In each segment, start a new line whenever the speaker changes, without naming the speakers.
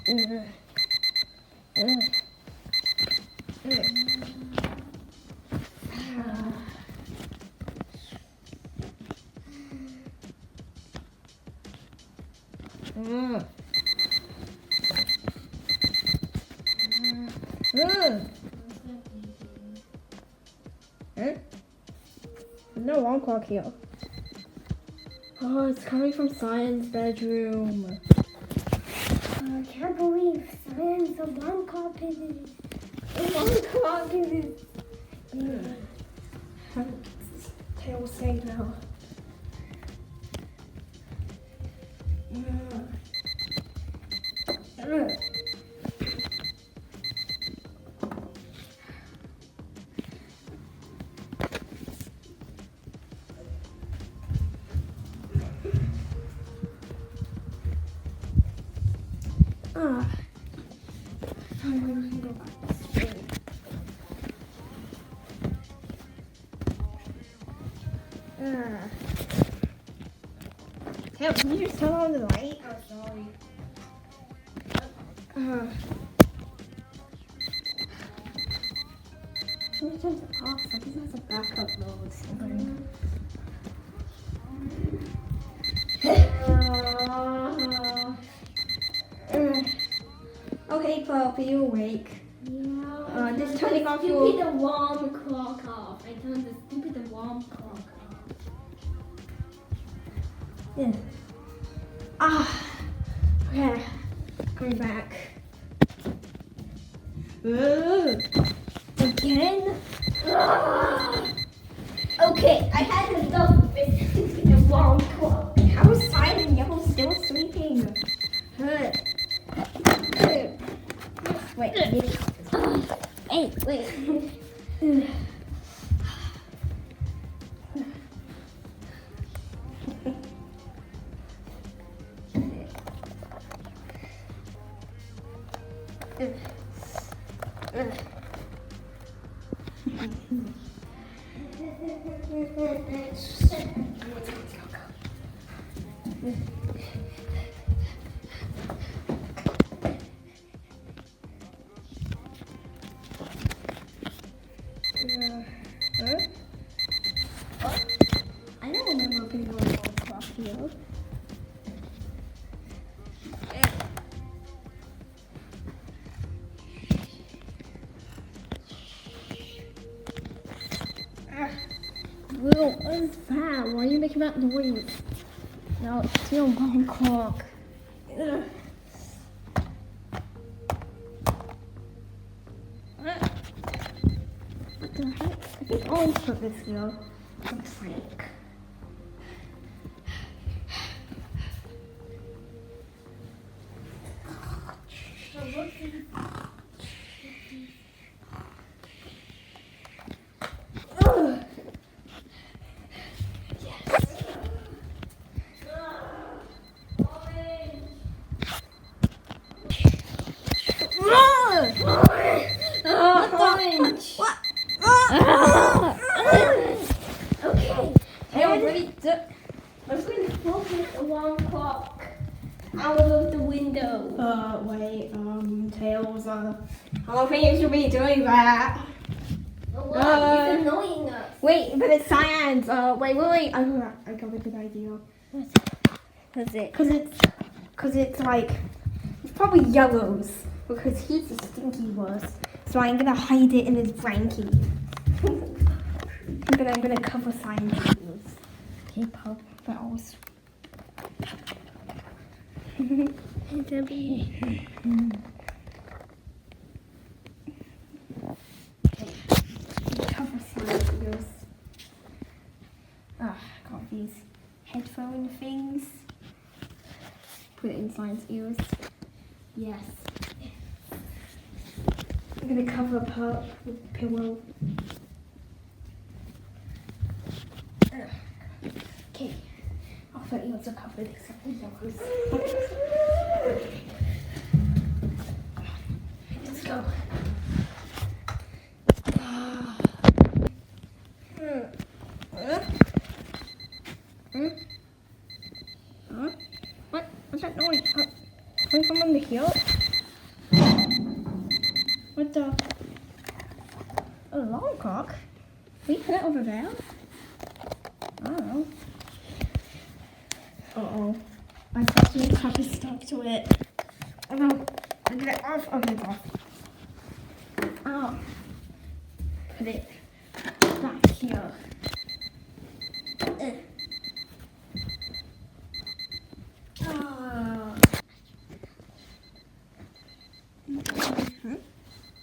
No alarm clock here. Oh, it's coming from Cyan's bedroom.
I can't believe Cyan's alarm clock is alarm clock is.
Tail say now. Tail, can you just turn on the light?
Oh, sorry.
Sometimes it's off, I think that's a backup mode. Okay, Pop, are you awake?
Yeah.
Just turning off your...
Stupid alarm clock off. I turned the stupid alarm clock off.
Yeah. Okay. Coming back. Again?
Okay, I had enough of this stupid alarm clock.
How is Cyan and Yellow still sleeping? Wait,
Wait. I don't remember putting on alarm clock here.
Will, what is that? Why are you making that noise? No, it's your alarm clock. What the heck? I think I'll put this here. Looks like.
Okay.
Hey, I'm ready to...
I'm going to pull this alarm clock out of the window.
Wait, Tails, I don't think you should be doing that.
What? It's annoying us.
Wait, but it's Cyan's. Wait. I got a good idea.
What's it?
Cause it's like, it's probably Yellow's because he's a stinky wuss. So I'm gonna hide it in his blankie. But I'm gonna cover Cyan's shoes. Okay, Pop, that was.
Debbie.
Cover Cyan's ears. I got these headphone things. Put it in Cyan's ears. Yes. I'm gonna cover Pup with a pillow. Okay. I'll put you to cover this up with yours. Let's go. What? What's that noise? Coming from under here? alarm clock. Can we put it over there? I don't know. Uh-oh. I have to have a stop to it. Oh no. I get it off. Okay, it's off. Oh. Put it back here. Oh.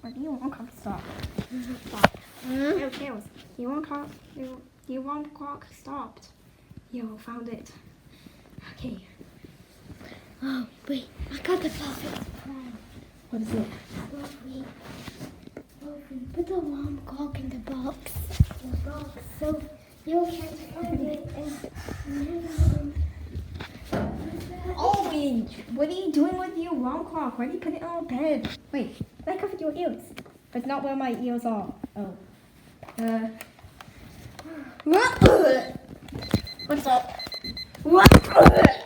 What do you want? Come stop. No, Tails. You want clock stopped. Yo, found it. Okay.
Oh, wait. I got the perfect plan.
What is it?
Wolfie, put the alarm clock in the box. So you can't find it.
Oh, wait. What are you doing with your alarm clock? Why do you put it on bed? Wait, I covered your ears. That's not where my ears are. Oh. What's up? What?